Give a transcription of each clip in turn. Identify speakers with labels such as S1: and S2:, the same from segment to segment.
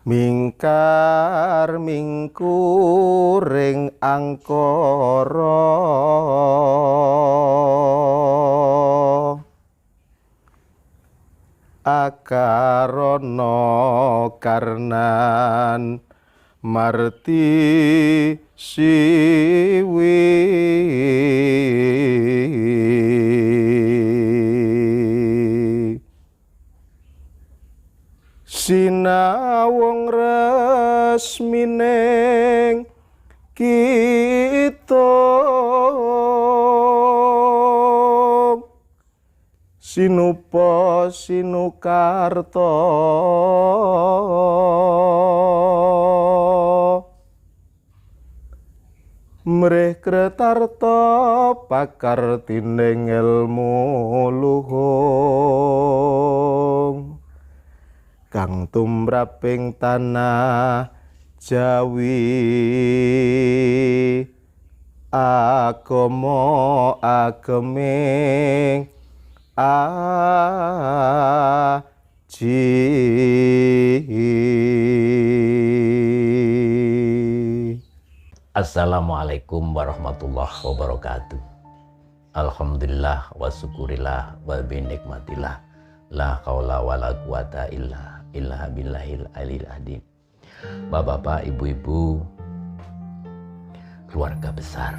S1: Mingkar mingkuring angkara akarana karnan marti siwi sinawung resmining kita sinupa sinukarta mrih kretarta pakartining ilmu luhung kang tumraping tanah Jawi agama ageming aji.
S2: Assalamualaikum warahmatullahi wabarakatuh. Alhamdulillah wa syukurillah wa binikmatillah la haula wala quwata illa billahil aliyil azim. Bapak-bapak, ibu-ibu, keluarga besar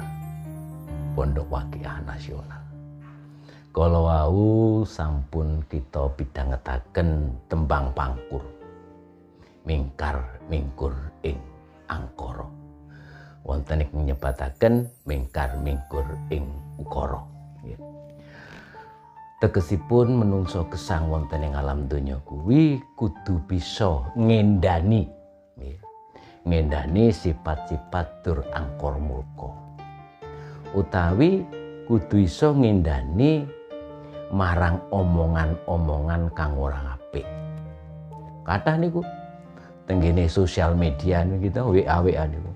S2: Pondok Waqiah Nasional. Kala wau sampun kita pidhangetaken tembang pangkur. Mingkar mingkur ing angkara. Wonten ing nyebataken mingkar mingkur ing ukara. Tegesipun menungso gesang wonten ing alam donya kuwi kudu bisa ngendani sifat-sifat dur angkara murka. Utawi kudu iso ngendani marang omongan-omongan kang ora apik. Kathah niku tenggene sosial media kita WA niku.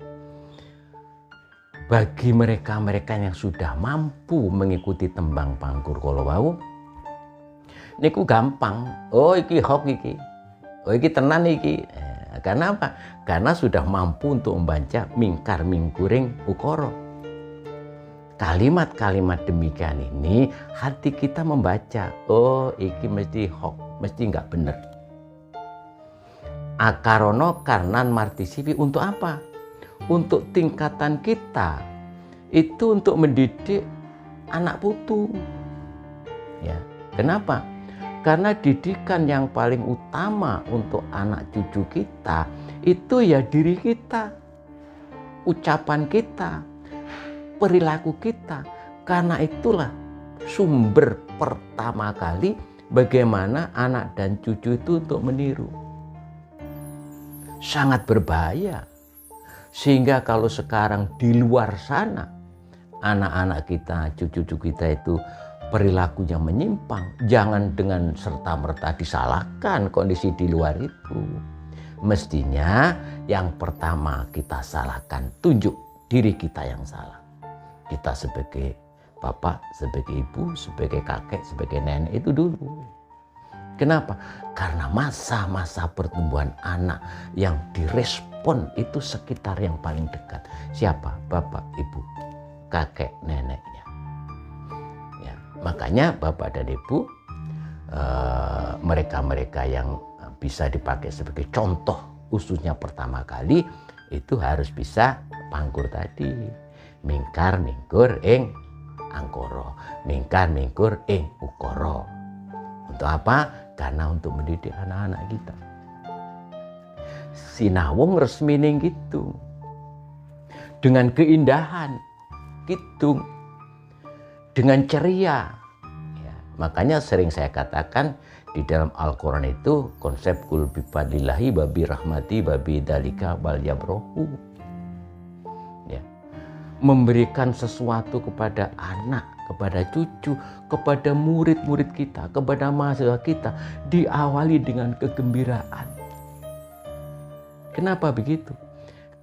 S2: Bagi mereka-mereka yang sudah mampu mengikuti tembang pangkur kala wau niku gampang. Oh iki hoax iki. Oh iki tenan iki. Karena apa? Karena sudah mampu untuk membaca mingkar mingkuring ukara. Kalimat-kalimat demikian ini hati kita membaca, oh iki mesti hoax, mesti nggak bener. Akarono karnan martisipi untuk apa? Untuk tingkatan kita itu untuk mendidik anak putu. Ya, kenapa? Karena didikan yang paling utama untuk anak cucu kita itu ya diri kita, ucapan kita, perilaku kita. Karena itulah sumber pertama kali bagaimana anak dan cucu itu untuk meniru. Sangat berbahaya. Sehingga kalau sekarang di luar sana anak-anak kita, cucu-cucu kita itu perilakunya menyimpang, jangan dengan serta-merta disalahkan kondisi di luar itu. Mestinya yang pertama kita salahkan, tunjuk diri kita yang salah. Kita sebagai bapak, sebagai ibu, sebagai kakek, sebagai nenek itu dulu. Kenapa? Karena masa-masa pertumbuhan anak yang direspon itu sekitar yang paling dekat. Siapa? Bapak, ibu, kakek, neneknya. Ya, makanya bapak dan ibu, mereka-mereka yang bisa dipakai sebagai contoh, khususnya pertama kali, itu harus bisa pangkur tadi. Mingkar mingkur ing angkara, mingkar mingkur ing ukara. Untuk apa? Karena untuk mendidik anak-anak kita. Sinawung resmining gitu. Dengan keindahan gitu. Dengan ceria. Ya, makanya sering saya katakan di dalam Al-Quran itu konsep kul bifadlillahi babi rahmati babi dalika bal yabrohu. Ya. Memberikan sesuatu kepada anak, kepada cucu, kepada murid-murid kita, kepada mahasiswa kita, diawali dengan kegembiraan. Kenapa begitu?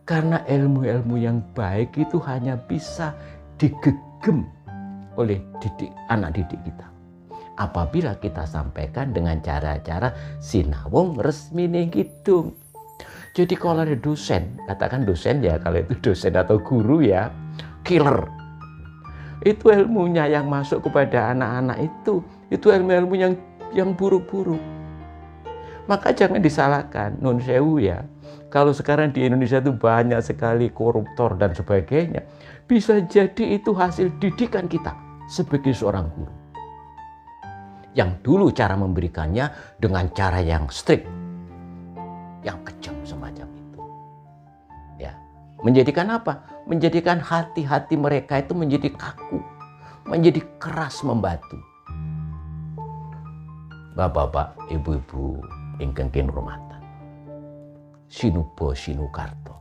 S2: Karena ilmu-ilmu yang baik itu hanya bisa digegem oleh anak didik kita. Apabila kita sampaikan dengan cara-cara sinawung resmine gitu. Jadi kalau ada dosen, katakan dosen ya, kalau itu dosen atau guru ya, killer. Itu ilmunya yang masuk kepada anak-anak itu ilmu-ilmu yang buruk-buruk. Maka jangan disalahkan, nun sewu ya. Kalau sekarang di Indonesia itu banyak sekali koruptor dan sebagainya. Bisa jadi itu hasil didikan kita sebagai seorang guru. Yang dulu cara memberikannya dengan cara yang strict, yang kejam semacam itu. Ya, menjadikan apa? Menjadikan hati-hati mereka itu menjadi kaku, menjadi keras membatu. Bapak-bapak, ibu-ibu, ingkang kinurmatan. Sinubo sinukarto.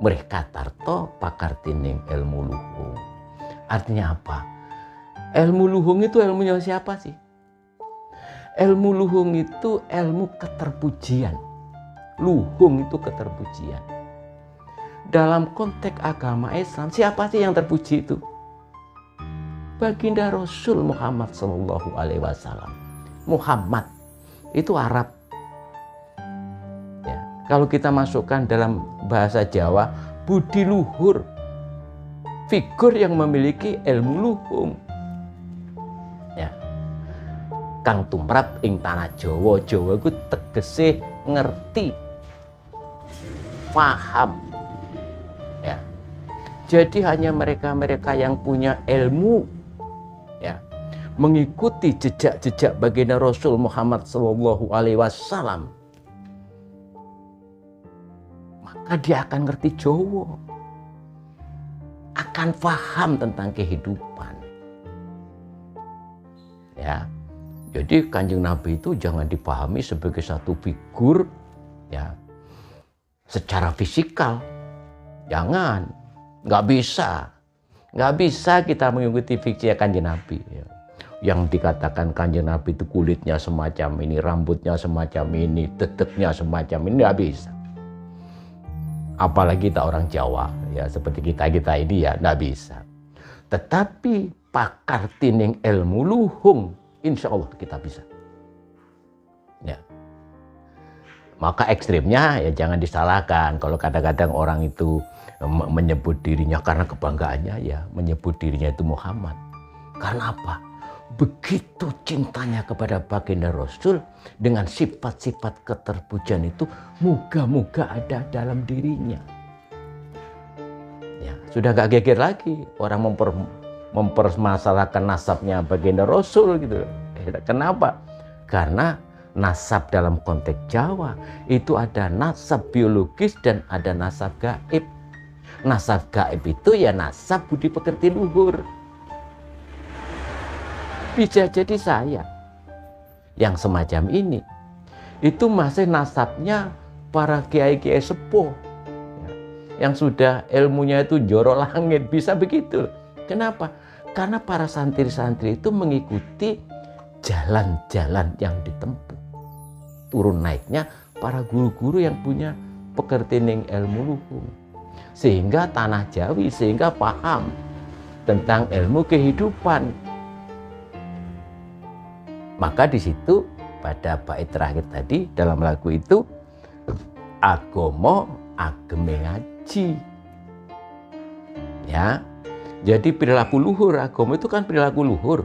S2: Mereka tarto pakartining ilmu luhung. Artinya apa? Ilmu luhung itu ilmunya siapa sih? Ilmu luhung itu ilmu keterpujian. Luhung itu keterpujian. Dalam konteks agama Islam, siapa sih yang terpuji itu? Baginda Rasul Muhammad Sallallahu Alaihi Wasallam. Muhammad itu Arab. Ya, kalau kita masukkan dalam bahasa Jawa, budi luhur, figur yang memiliki ilmu luhung. Ya, kang tumrap ing tanah Jawa. Jawa itu tegese ngerti, paham. Ya, jadi hanya mereka-mereka yang punya ilmu, ya, mengikuti jejak-jejak baginda Rasul Muhammad Sallallahu Alaihi Wasallam, maka dia akan ngerti Jawa, akan paham tentang kehidupan. Ya, jadi Kanjeng Nabi itu jangan dipahami sebagai satu figur, ya, secara fisikal. Jangan, nggak bisa kita mengikuti fiksi Kanjeng Nabi. Ya. Yang dikatakan Kanjeng Nabi itu kulitnya semacam ini, rambutnya semacam ini, dedeknya semacam ini, nggak bisa. Apalagi kita orang Jawa, ya seperti kita ini ya, nggak bisa. Tetapi pakar tining ilmu luhung, insya Allah kita bisa. Ya. Maka ekstrimnya ya jangan disalahkan. Kalau kadang-kadang orang itu menyebut dirinya karena kebanggaannya, ya menyebut dirinya itu Muhammad. Karena apa? Begitu cintanya kepada baginda Rasul, dengan sifat-sifat keterpujian itu moga-moga ada dalam dirinya. Ya, sudah gak geger lagi orang mempermasalahkan nasabnya baginda Rasul gitu. Kenapa? Karena nasab dalam konteks Jawa itu ada nasab biologis dan ada nasab gaib. Nasab gaib itu ya nasab budi pekerti luhur. Bisa jadi saya yang semacam ini itu masih nasabnya para kiai-kiai sepuh, ya, yang sudah ilmunya itu jorok langit, bisa begitu. Kenapa? Karena para santri-santri itu mengikuti jalan-jalan yang ditempuh. Turun naiknya para guru-guru yang punya pekertining ilmu luhung, sehingga tanah Jawi, sehingga paham tentang ilmu kehidupan. Maka di situ pada bait terakhir tadi dalam lagu itu, agomo ageme ngaji. Ya, jadi perilaku luhur, agama itu kan perilaku luhur.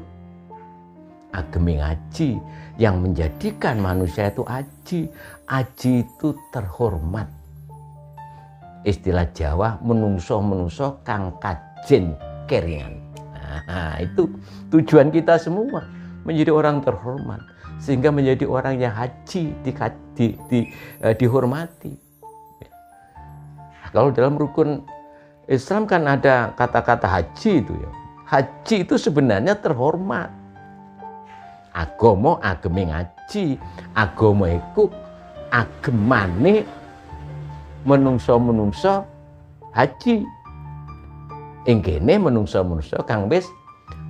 S2: Ageme ngaji yang menjadikan manusia itu aji. Aji itu terhormat. Istilah Jawa menungso-menungso kang kajen keringan. Nah, itu tujuan kita semua, menjadi orang terhormat, sehingga menjadi orang yang haji dihormati. Kalau dalam rukun Islam kan ada kata-kata haji itu ya. Haji itu sebenarnya terhormat. Agomo ageme ngaji. Agomo iku agemane menungso-menungso haji. Ing kene menungso-menungso kang wis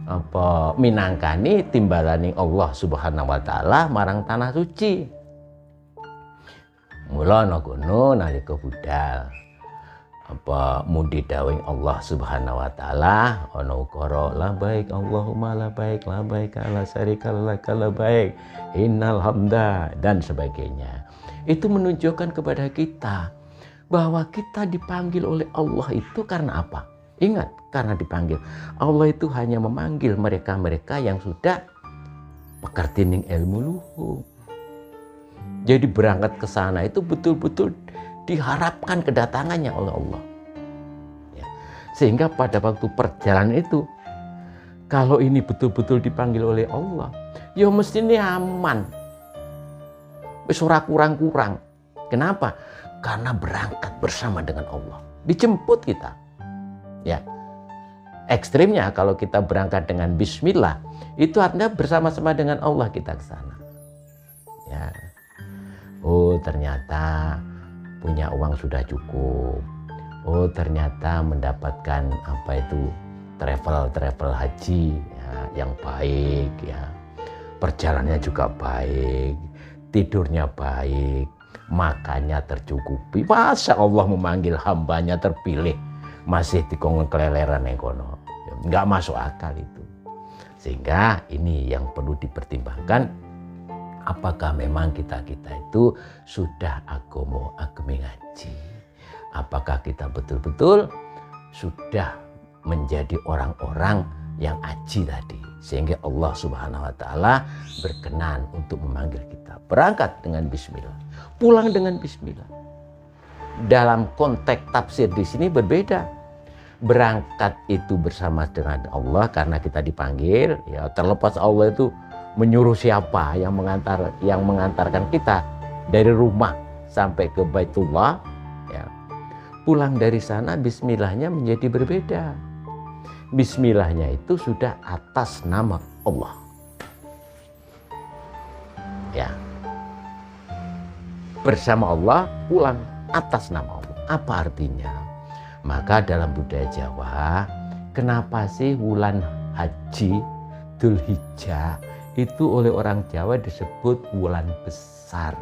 S2: apa minangkani timbalaning Allah Subhanahu wa taala marang tanah suci. Mula ana kono nalika budal mundi dawing Allah Subhanahu wa taala ana ukara labbaik Allahumma labbaik labbaik la syarika laka labbaik innal hamda dan sebagainya. Itu menunjukkan kepada kita bahwa kita dipanggil oleh Allah itu karena apa? Ingat, karena dipanggil. Allah itu hanya memanggil mereka-mereka yang sudah pekertining ilmu luhur. Jadi berangkat ke sana itu betul-betul diharapkan kedatangannya oleh Allah. Ya. Sehingga pada waktu perjalanan itu, kalau ini betul-betul dipanggil oleh Allah, ya mestinya aman. Wis ora kurang-kurang. Kenapa? Karena berangkat bersama dengan Allah. Dijemput kita. Ya. Ekstrimnya kalau kita berangkat dengan bismillah, itu artinya bersama-sama dengan Allah kita ke sana. Ya. Oh, ternyata punya uang sudah cukup. Oh, ternyata mendapatkan travel haji ya, yang baik ya. Perjalanannya juga baik, tidurnya baik, makannya tercukupi. Masa Allah memanggil hambanya terpilih masih dikongkon keleleran yang kono. Nggak masuk akal itu. Sehingga ini yang perlu dipertimbangkan, apakah memang kita itu sudah agami ngaji? Apakah kita betul-betul sudah menjadi orang-orang yang aji tadi? Sehingga Allah Subhanahu wa taala berkenan untuk memanggil kita. Berangkat dengan bismillah, pulang dengan bismillah. Dalam konteks tafsir di sini berbeda. Berangkat itu bersama dengan Allah karena kita dipanggil, ya terlepas Allah itu menyuruh siapa yang mengantarkan kita dari rumah sampai ke Baitullah, ya. Pulang dari sana bismillahnya menjadi berbeda. Bismillahnya itu sudah atas nama Allah. Ya. Bersama Allah pulang atas nama Allah. Apa artinya? Maka dalam budaya Jawa, kenapa sih bulan haji Dzulhijjah itu oleh orang Jawa disebut bulan besar?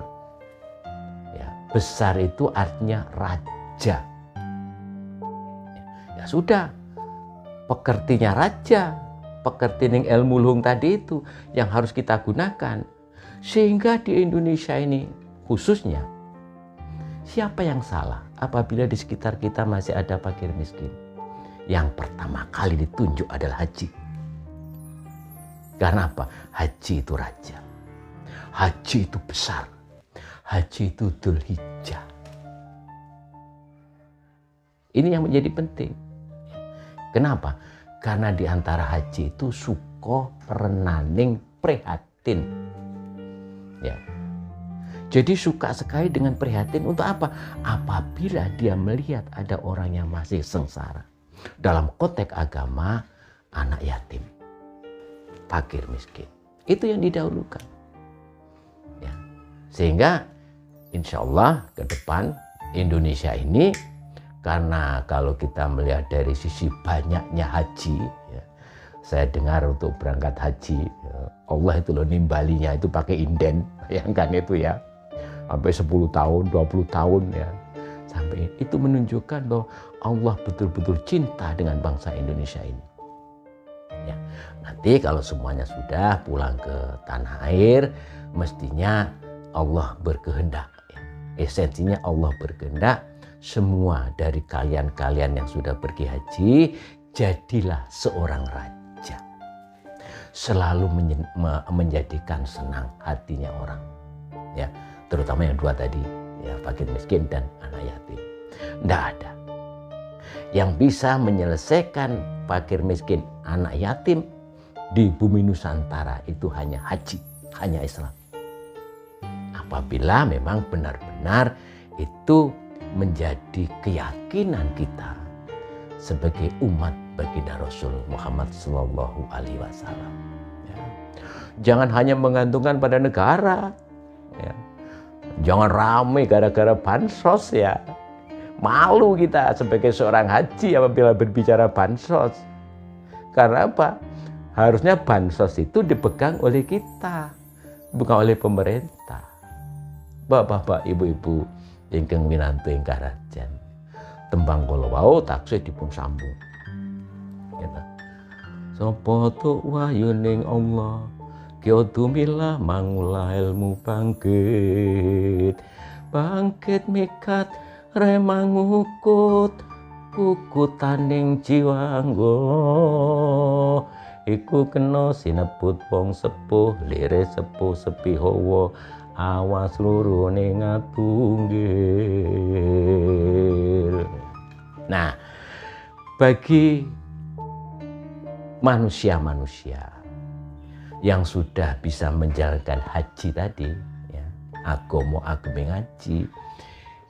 S2: Ya, besar itu artinya raja. Ya sudah, pekertinya raja, pekertining ilmu luhung tadi itu yang harus kita gunakan. Sehingga di Indonesia ini khususnya, siapa yang salah apabila di sekitar kita masih ada fakir miskin? Yang pertama kali ditunjuk adalah haji. Karena apa? Haji itu raja. Haji itu besar. Haji itu Dzulhijjah. Ini yang menjadi penting. Kenapa? Karena di antara haji itu suko renaning prihatin. Ya. Jadi suka sekali dengan prihatin untuk apa? Apabila dia melihat ada orang yang masih sengsara. Dalam konteks agama, anak yatim, fakir miskin. Itu yang didahulukan. Ya. Sehingga insya Allah ke depan Indonesia ini, karena kalau kita melihat dari sisi banyaknya haji, ya, saya dengar untuk berangkat haji, ya, Allah itu loh nimbalinya itu pakai inden, bayangkan itu ya. Sampai 10 tahun, 20 tahun ya. Sampai itu menunjukkan bahwa Allah betul-betul cinta dengan bangsa Indonesia ini. Ya, nanti kalau semuanya sudah pulang ke tanah air, mestinya Allah berkehendak. Ya. Esensinya Allah berkehendak, semua dari kalian-kalian yang sudah pergi haji, jadilah seorang raja. Selalu menjadikan senang hatinya orang. Ya. Terutama yang dua tadi, ya, fakir miskin dan anak yatim. Tidak ada yang bisa menyelesaikan fakir miskin, anak yatim di bumi Nusantara itu hanya haji, hanya Islam. Apabila memang benar-benar itu menjadi keyakinan kita sebagai umat baginda Rasul Muhammad Sallallahu Alaihi Wasallam. Ya. Jangan hanya menggantungkan pada negara. Ya. Jangan ramai gara-gara bansos ya. Malu kita sebagai seorang haji apabila berbicara bansos. Karena apa? Harusnya bansos itu dipegang oleh kita, bukan oleh pemerintah. Bapak-bapak, ibu-ibu ingkang winantu ingkang rajan. tembang kala wau taksih dipun sambung. Gitu. Sapa tuk wahyuning Allah, kya tumilah mangulah ilmu bangkit. Bangkit mikat remangukut, kukutaning jiwanggo. Iku kena sinebut wong sepuh, lire sepuh sepi hawa, awas lurune ngatunggil. Nah, bagi manusia-manusia yang sudah bisa menjalankan haji tadi, ya, agama ngaji,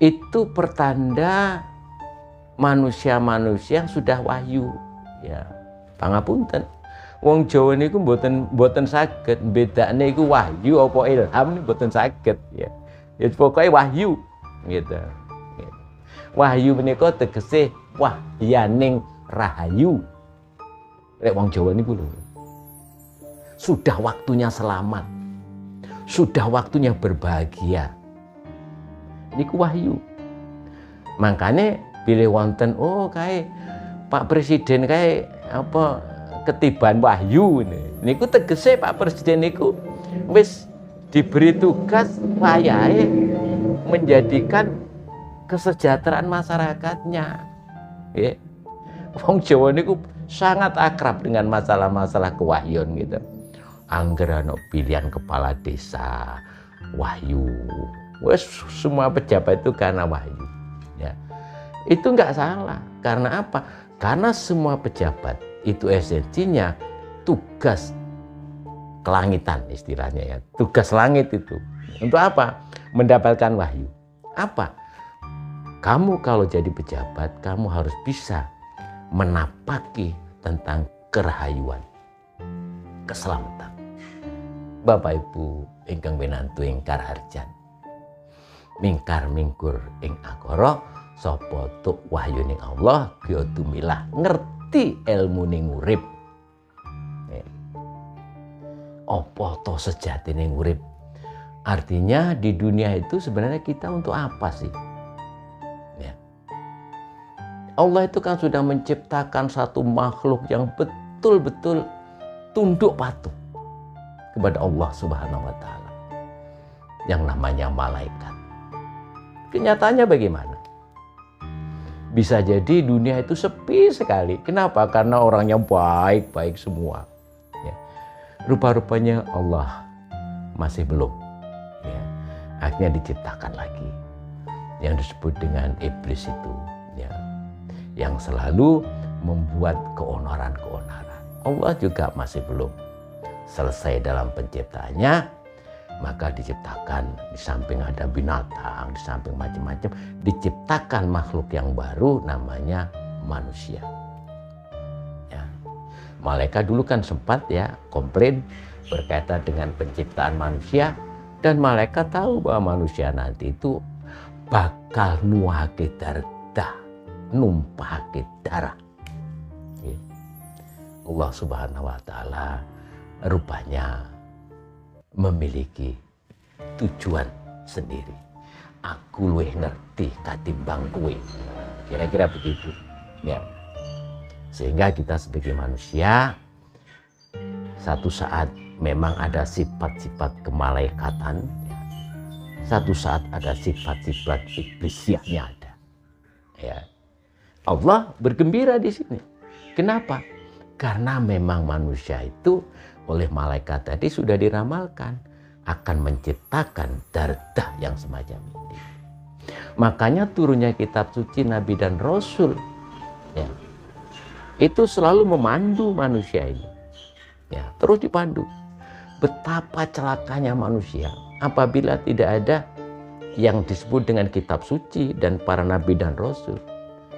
S2: itu pertanda manusia-manusia yang sudah wahyu, ya. Pangapunten. Wong Jawa niku mboten saged bedakne iku wahyu apa ilham niku mboten saged, ya. Ya pokoke wahyu gitu. Wahyu menika tegese wahyaning rahayu. Lek wong Jawa niku lho. Sudah waktunya selamat. Sudah waktunya berbahagia. Niku wahyu. Makanya pilih wonten kae Pak Presiden kae apa ketiban wahyu niku tegese Pak Presiden niku wis diberi tugas wayahe menjadikan kesejahteraan masyarakatnya. Ya. Wong Jawa niku sangat akrab dengan masalah-masalah kewahyuan gitu. Angger ana pilihan kepala desa, wahyu. Wes semua pejabat itu karena wahyu. Ya. Itu enggak salah. Karena apa? Karena semua pejabat itu esensinya tugas kelangitan istilahnya, ya. Tugas langit itu. Untuk apa? Mendapatkan wahyu. Apa? Kamu kalau jadi pejabat, kamu harus bisa menapaki tentang kerahayuan, keselamatan. Bapak Ibu ingkang winantu ingkar harjan, mingkar mingkur ing akara, sapa tuk wahyuning Allah kya tumilah ngerti ilmu ning urip. Apa to sejatine urip? Artinya di dunia itu sebenarnya kita untuk apa sih? Ya. Allah itu kan sudah menciptakan satu makhluk yang betul-betul tunduk patuh kepada Allah Subhanahu wa taala. Yang namanya malaikat. Kenyataannya bagaimana? Bisa jadi dunia itu sepi sekali. Kenapa? Karena orangnya baik-baik semua. Ya. Rupa-rupanya Allah masih belum. Ya. Akhirnya diciptakan lagi. Yang disebut dengan iblis itu. Ya. Yang selalu membuat keonaran-keonaran. Allah juga masih belum selesai dalam penciptaannya. Maka diciptakan, di samping ada binatang, di samping macam-macam, diciptakan makhluk yang baru namanya manusia. Ya. Malaikat dulu kan sempat ya komplain berkaitan dengan penciptaan manusia, dan malaikat tahu bahwa manusia nanti itu bakal nuhake darah, numpahake darah. Ya. Allah Subhanahu wa taala rupanya memiliki tujuan sendiri. Aku luwih ngerti katimbang kowe. Kira-kira begitu. Ya. Sehingga kita sebagai manusia satu saat memang ada sifat-sifat kemalaikatan, ya. Satu saat ada sifat-sifat iblisiahnya ada. Ya. Allah bergembira di sini. Kenapa? Karena memang manusia itu oleh malaikat tadi sudah diramalkan akan menciptakan dardah yang semacam ini. Makanya turunnya kitab suci Nabi dan Rasul, ya, itu selalu memandu manusia ini, ya, terus dipandu. Betapa celakanya manusia apabila tidak ada yang disebut dengan kitab suci dan para Nabi dan Rasul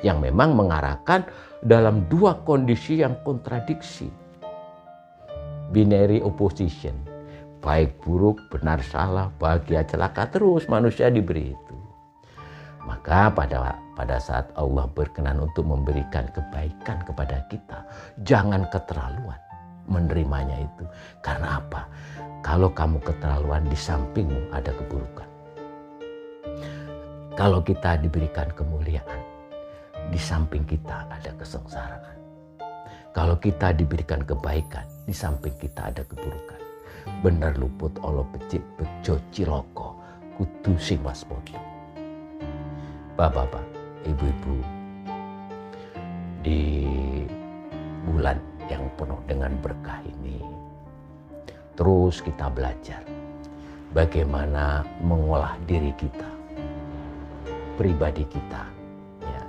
S2: yang memang mengarahkan dalam dua kondisi yang kontradiksi. Binary opposition, baik buruk, benar salah, bahagia celaka, terus manusia diberi itu. Maka pada saat Allah berkenan untuk memberikan kebaikan kepada kita, jangan keterlaluan menerimanya itu. Karena apa? Kalau kamu keterlaluan, di sampingmu ada keburukan. Kalau kita diberikan kemuliaan, di samping kita ada kesengsaraan. Kalau kita diberikan kebaikan, di samping kita ada keburukan. Bener luput Allah becik bejo ciloko kudu sing waspada. Bapak-bapak, ibu-ibu, di bulan yang penuh dengan berkah ini, terus kita belajar bagaimana mengolah diri kita, pribadi kita, ya,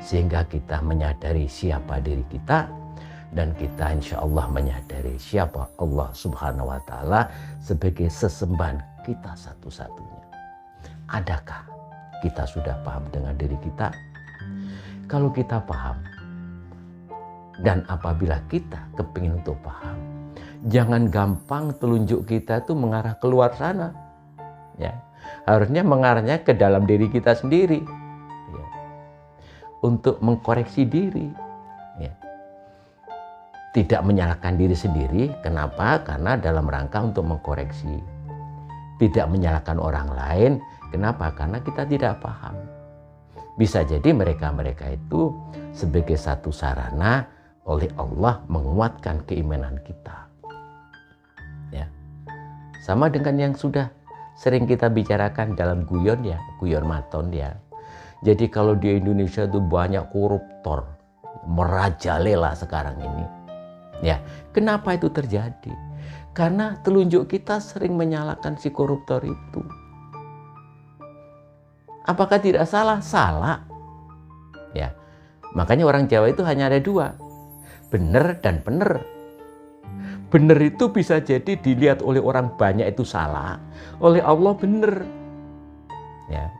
S2: sehingga kita menyadari siapa diri kita, dan kita insya Allah menyadari siapa Allah Subhanahu wa Ta'ala sebagai sesembahan kita satu-satunya. Adakah kita sudah paham dengan diri kita? Kalau kita paham, dan apabila kita kepingin untuk paham, jangan gampang telunjuk kita itu mengarah keluar sana. Ya, harusnya mengarahnya ke dalam diri kita sendiri, ya, untuk mengkoreksi diri. Ya. Tidak menyalahkan diri sendiri. Kenapa? Karena dalam rangka untuk mengkoreksi. Tidak menyalahkan orang lain. Kenapa? Karena kita tidak paham. Bisa jadi mereka-mereka itu sebagai satu sarana oleh Allah menguatkan keimanan kita. Ya. Sama dengan yang sudah sering kita bicarakan dalam guyon ya, guyon maton ya. Jadi kalau di Indonesia itu banyak koruptor, merajalela sekarang ini. Ya, kenapa itu terjadi? Karena telunjuk kita sering menyalahkan si koruptor itu. Apakah tidak salah? Salah. Ya, makanya orang Jawa itu hanya ada dua, benar dan benar. Benar itu bisa jadi dilihat oleh orang banyak itu salah, oleh Allah benar. Ya.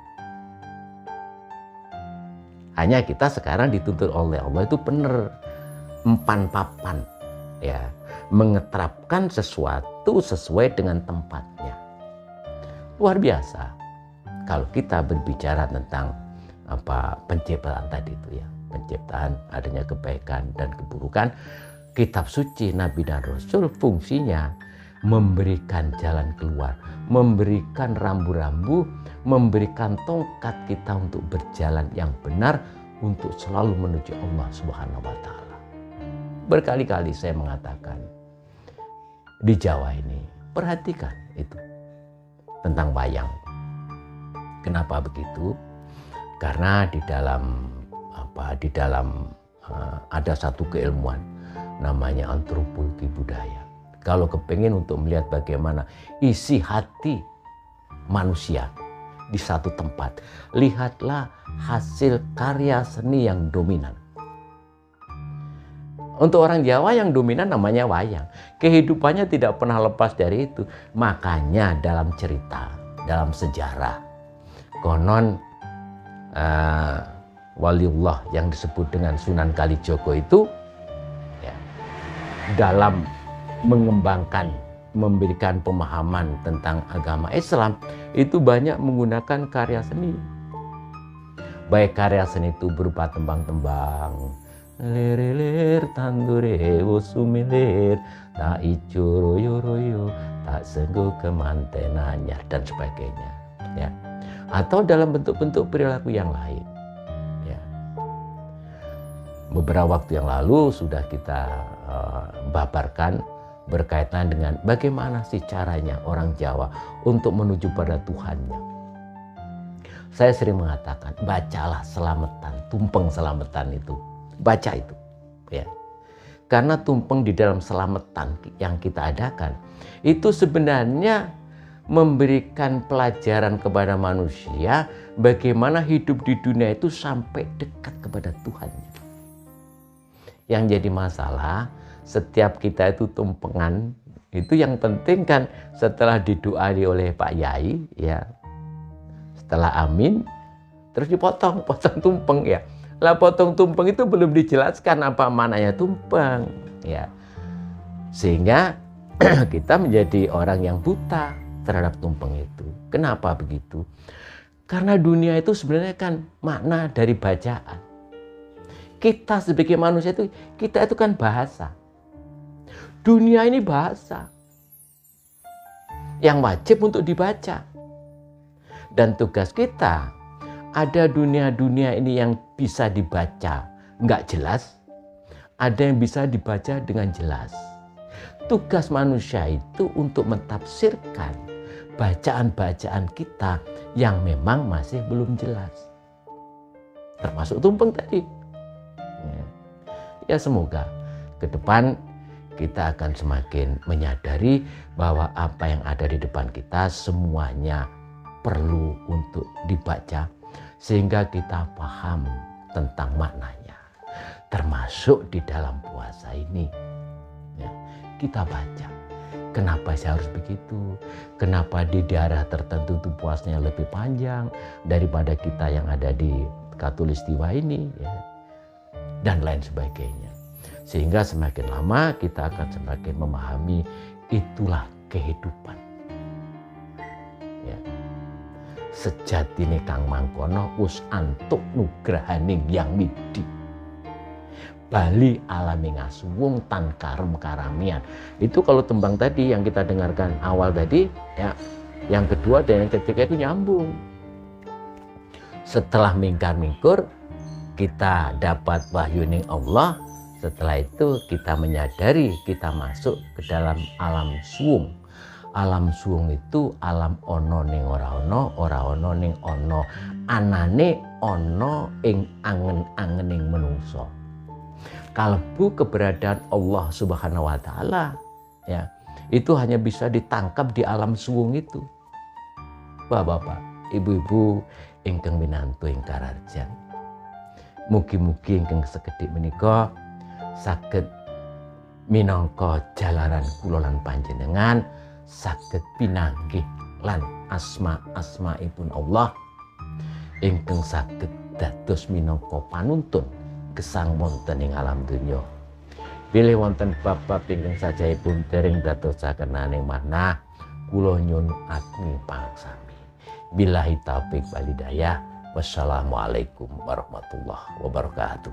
S2: Hanya kita sekarang dituntut oleh Allah itu benar, empan papan. Ya, mengeterapkan sesuatu sesuai dengan tempatnya. Luar biasa kalau kita berbicara tentang penciptaan tadi itu ya, penciptaan, adanya kebaikan dan keburukan. Kitab suci Nabi dan Rasul fungsinya memberikan jalan keluar, memberikan rambu-rambu, memberikan tongkat kita untuk berjalan yang benar, untuk selalu menuju Allah Subhanahu wa Ta'ala. Berkali-kali saya mengatakan di Jawa ini, perhatikan itu tentang wayang. Kenapa begitu? Karena di dalam ada satu keilmuan namanya antropologi budaya. Kalau kepingin untuk melihat bagaimana isi hati manusia di satu tempat, lihatlah hasil karya seni yang dominan. Untuk orang Jawa yang dominan namanya wayang. Kehidupannya tidak pernah lepas dari itu. Makanya dalam cerita, dalam sejarah, konon waliullah yang disebut dengan Sunan Kalijogo itu ya, dalam mengembangkan, memberikan pemahaman tentang agama Islam itu banyak menggunakan karya seni. Baik karya seni itu berupa tembang-tembang, lir tandure sumilir tak ijo royo tak senggo kemantenanya dan sebagainya ya, atau dalam bentuk-bentuk perilaku yang lain ya. Beberapa waktu yang lalu sudah kita babarkan berkaitan dengan bagaimana sih caranya orang Jawa untuk menuju pada Tuhannya. Saya sering mengatakan bacalah Selamatan, tumpeng Selamatan itu. Baca itu ya, karena tumpeng di dalam selamatan yang kita adakan itu sebenarnya memberikan pelajaran kepada manusia bagaimana hidup di dunia itu sampai dekat kepada Tuhannya. Yang jadi masalah setiap kita itu tumpengan itu, yang penting kan setelah didoai oleh Pak Yai ya, setelah amin terus potong tumpeng ya. Lah potong tumpeng itu belum dijelaskan apa maknanya tumpeng ya. Sehingga kita menjadi orang yang buta terhadap tumpeng itu. Kenapa begitu? Karena dunia itu sebenarnya kan makna dari bacaan. Kita sebagai manusia itu, kita itu kan bahasa. Dunia ini bahasa yang wajib untuk dibaca. Dan tugas kita Ada dunia-dunia ini yang bisa dibaca nggak jelas, ada yang bisa dibaca dengan jelas. Tugas manusia itu untuk mentafsirkan bacaan-bacaan kita yang memang masih belum jelas. Termasuk tumpeng tadi. Ya semoga ke depan kita akan semakin menyadari bahwa apa yang ada di depan kita semuanya perlu untuk dibaca sehingga kita paham tentang maknanya. Termasuk di dalam puasa ini. Ya, kita baca. Kenapa sih harus begitu? Kenapa di daerah tertentu itu puasanya lebih panjang daripada kita yang ada di Khatulistiwa ini? Ya. Dan lain sebagainya. Sehingga semakin lama kita akan semakin memahami itulah kehidupan. Ya. Sejatine Kang Mangkono wis antuk nugrahaning Yang Midi. Bali alami ngasuwung tan karem karamian. Itu kalau tembang tadi yang kita dengarkan awal tadi, ya. Yang kedua dan yang ketiga itu nyambung. Setelah mingkar-mingkur, kita dapat wahyuning Allah. Setelah itu kita menyadari kita masuk ke dalam alam suwung. Alam suwung itu alam ono ning ora ono ning ono. Anane ono ing angen-angening menungso. Kalbu keberadaan Allah Subhanahu wa taala, ya, itu hanya bisa ditangkap di alam suwung itu. Bapak-bapak, ibu-ibu ingkang minantu ing kararjan. Mugi-mugi ingkang sekedhik menika saged minangka jalaran kula lan panjenengan saged pinanggih lan asma-asmaipun Allah ingkang saged dados minangka panuntun gesang wonten ing alam donya. Bilih wonten bab-bab ingkang sajaipun dereng dadosaken aning manah, kula nyuwun ageng pangsami. Billahi taufik wal hidayah. Wassalamualaikum warahmatullahi wabarakatuh.